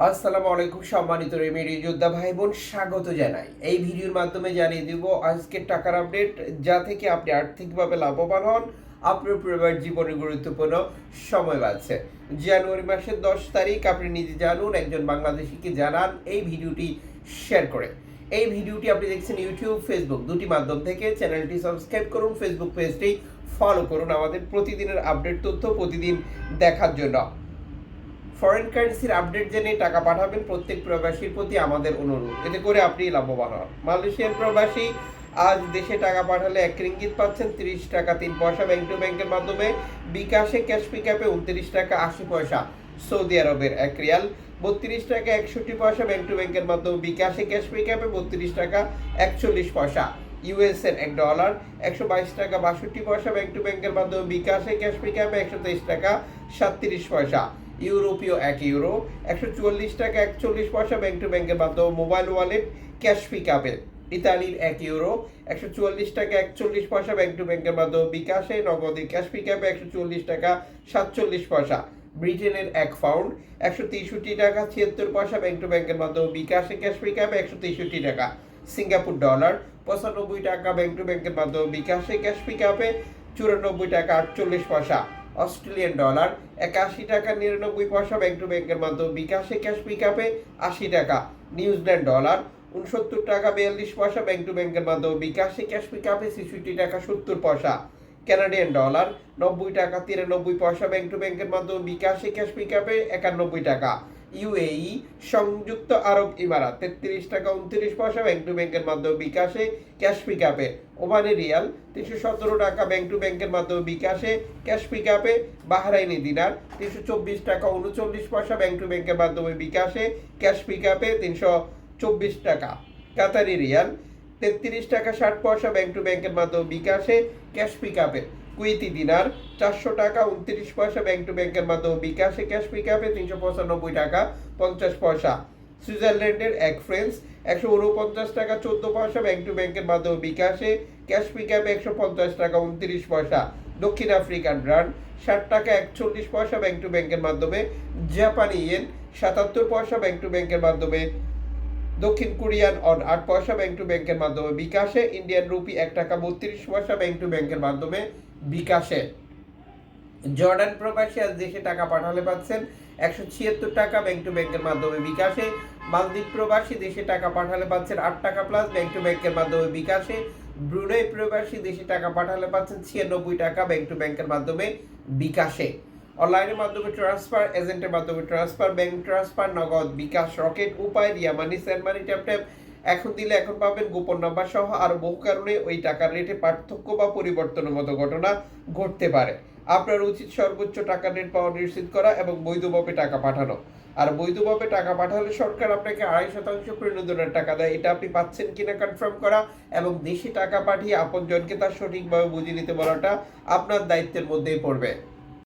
আসসালামু আলাইকুম সম্মানিত রেমিডি যোদ্ধা ভাই বোন, স্বাগত জানাই। এই ভিডিওর মাধ্যমে জানিয়ে দিব আজকের টাকার আপডেট, যা থেকে আপনি আর্থিকভাবে লাভবান হন, আপনার পরিবার জীবনে গুরুত্বপূর্ণ সময় বাড়ছে। জানুয়ারি মাসের 10 তারিখ আপনি নিজে জানুন, একজন বাংলাদেশিকে জানান এই ভিডিওটি শেয়ার করে। এই ভিডিওটি আপনি দেখছেন ইউটিউব, ফেসবুক দুটি মাধ্যম থেকে। চ্যানেলটি সাবস্ক্রাইব করুন, ফেসবুক পেজটি ফলো করুন আমাদের প্রতিদিনের আপডেট তথ্য প্রতিদিন দেখার জন্য। ফরেন কারেন্সির আপডেট জেনে টাকা পাঠাবেন প্রত্যেক প্রবাসীর প্রতি আমাদের অনুরোধ, এতে করে আপনি লাভবান হন। মালয়েশিয়ার প্রবাসী আজ দেশে টাকা পাঠালে 1 রিঙ্গিত পাচ্ছেন 30 টাকা 3 পয়সা ব্যাংক টু ব্যাংকের মাধ্যমে। বিকাশে ক্যাশ পিকআপে 29 টাকা 80 পয়সা। সৌদি আরবের 1 রিয়াল 32 টাকা 61 পয়সা ব্যাংক টু ব্যাংকের মাধ্যমে। বিকাশে ক্যাশ পিকআপে 32 টাকা 41 পয়সা। ইউএস এর $1 122 টাকা 62 পয়সা ব্যাংক টু ব্যাংকের মাধ্যমে। বিকাশে ক্যাশ পিকআপে 123 টাকা 37 পয়সা। ইউরোপীয় 1 ইউরো 144 টাকা 41 পয়সা ব্যাংক টু ব্যাংকের মাধ্যমে। মোবাইল ওয়ালেট ক্যাশ পিকআপে। ইতালির 1 ইউরো 144 টাকা 41 পয়সা ব্যাংক টু ব্যাংকের মাধ্যমে। বিকাশে নগদে ক্যাশ পিকআপে 140 টাকা 47 পয়সা। ব্রিটেনের 1 পাউন্ড 163 টাকা 76 পয়সা ব্যাংক টু ব্যাংকের মাধ্যমে। বিকাশে ক্যাশ পিকআপে 163 টাকা। সিঙ্গাপুর ডলার 95 টাকা ব্যাংক টু ব্যাংকের মাধ্যমে। বিকাশে ক্যাশ পিকআপে 94 টাকা 48 পয়সা। অস্ট্রেলিয়ান ডলার 81 টাকা 99 পয়সা ব্যাংক টু ব্যাংকের মাধ্যমে। বিকাশে ক্যাশ পিকআপে 80 টাকা। নিউজিল্যান্ড ডলার 69 টাকা 42 পয়সা ব্যাংক টু ব্যাংকের মাধ্যমে। বিকাশে ক্যাশ পিকআপে 66 টাকা 70 পয়সা। কানাডিয়ান ডলার 90 টাকা 93 পয়সা ব্যাংক টু ব্যাংকের মাধ্যমে। বিকাশে ক্যাশ পিকআপে 91 টাকা। ইউএই সংযুক্ত আরব ইমারাত 33 টাকা 29 পয়সা ব্যাংক টু ব্যাংকের মাধ্যমে। বিকাশে ক্যাশ পিকআপে। ওমানি রিয়াল 317 টাকা ব্যাংক টু ব্যাংকের মাধ্যমে। বিকাশে ক্যাশ পিকআপে। বাহরাইনি দিনার 324 টাকা 39 পয়সা ব্যাংক টু ব্যাংকের মাধ্যমে। বিকাশে ক্যাশ পিকআপে 324 টাকা। কাতারি রিয়াল 33 টাকা 60 পয়সা ব্যাংক টু ব্যাংকের মাধ্যমে। বিকাশে ক্যাশ পিকআপে। কুয়েতি দিনার 400 টাকা 29 পয়সা ব্যাংক টু ব্যাংকের মাধ্যমে। বিকাশে ক্যাশ পিকআপে 395 টাকা 50 পয়সা। সুইজারল্যান্ডের 1 ফ্রেন্স 149 টাকা 14 পয়সা ব্যাংক টু ব্যাংকের মাধ্যমে। বিকাশে ক্যাশ পিকআপে 150 টাকা 29 পয়সা। দক্ষিণ আফ্রিকান রান্ড 60 টাকা 41 পয়সা ব্যাংক টু ব্যাংকের মাধ্যমে। জাপানি ইয়েন 77 পয়সা ব্যাংক টু ব্যাংকের মাধ্যমে। দক্ষিণ কোরিয়ান অন 8 পয়সা ব্যাংক টু ব্যাংকের মাধ্যমে। বিকাশে ইন্ডিয়ান রুপি 1 টাকা 32 পয়সা ব্যাংক টু ব্যাংকের মাধ্যমে। বিকাশে জর্ডান প্রবাসী আজ দেশে টাকা পাঠালে পাচ্ছেন 176 টাকা ব্যাংক টু ব্যাংকের মাধ্যমে। বিকাশে মালদ্বীপ প্রবাসী দেশে টাকা পাঠালে পাচ্ছেন 8 টাকা প্লাস ব্যাংক টু ব্যাংকের মাধ্যমে। বিকাশে ব্রুনাই প্রবাসী দেশে টাকা পাঠালে পাচ্ছেন 96 টাকা ব্যাংক টু ব্যাংকের মাধ্যমে। বিকাশে অনলাইনের মাধ্যমে ট্রান্সফার, এজেন্টের মাধ্যমে ট্রান্সফার, ব্যাংক ট্রান্সফার, নগদ, বিকাশ, রকেট, উপায়, রিয়া মানি, সেন্ড মানি, ট্যাপ ট্যাপ এখন দিলে এখন পাবেন, গোপন নাম্বার সহ আরো বহু কারণে ওই টাকার রেটে পার্থক্য বা পরিবর্তনের মতো ঘটনা ঘটতে পারে। আপনার উচিত সর্বোচ্চ টাকার রেট পাওয়া নিশ্চিত করা এবং বৈধভাবে টাকা পাঠানো। আর বৈধভাবে টাকা পাঠালে সরকার আপনাকে 2.5% প্রণোদনার টাকা দেয়। এটা আপনি পাচ্ছেন কিনা কনফার্ম করা এবং দেশে টাকা পাঠিয়ে আপনজনকে তার সঠিকভাবে বুঝে নিতে বলাটা আপনার দায়িত্বের মধ্যেই পড়বে।